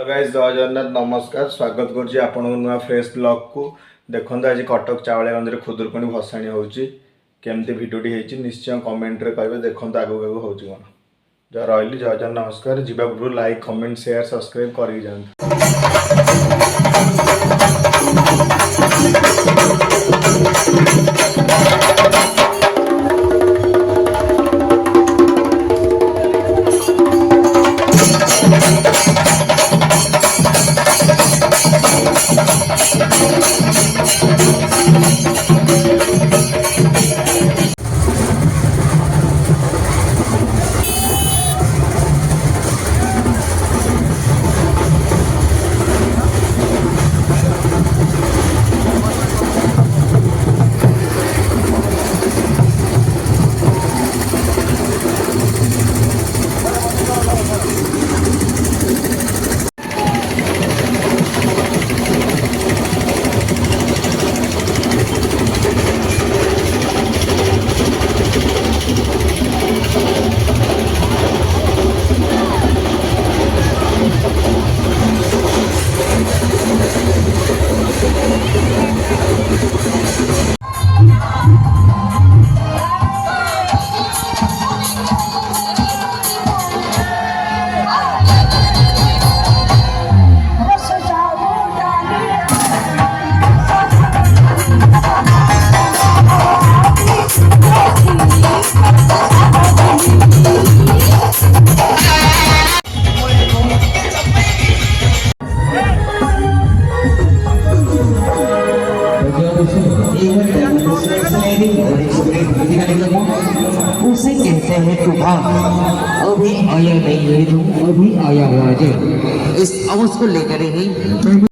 Hello guys, जय जगन्नाथ, नमस्कार। स्वागत करुच्ची आपण नुआ फ्रेश ब्लॉग को। देखो आज कटक चावड़गंज में खुदुरकुणी भसाणी होची केमती भिडियोटी होती निश्चय कमेंट रे कहिबे। देखो आगु आगु होची कोन। जय रही जय जगन्नाथ, नमस्कार। जीवा पूर्व लाइक कमेंट शेयर सब्सक्राइब कर उसे कहते हैं तूफान। अभी आया नहीं है, अभी आया हुआ है। इस आवाज को लेकर ही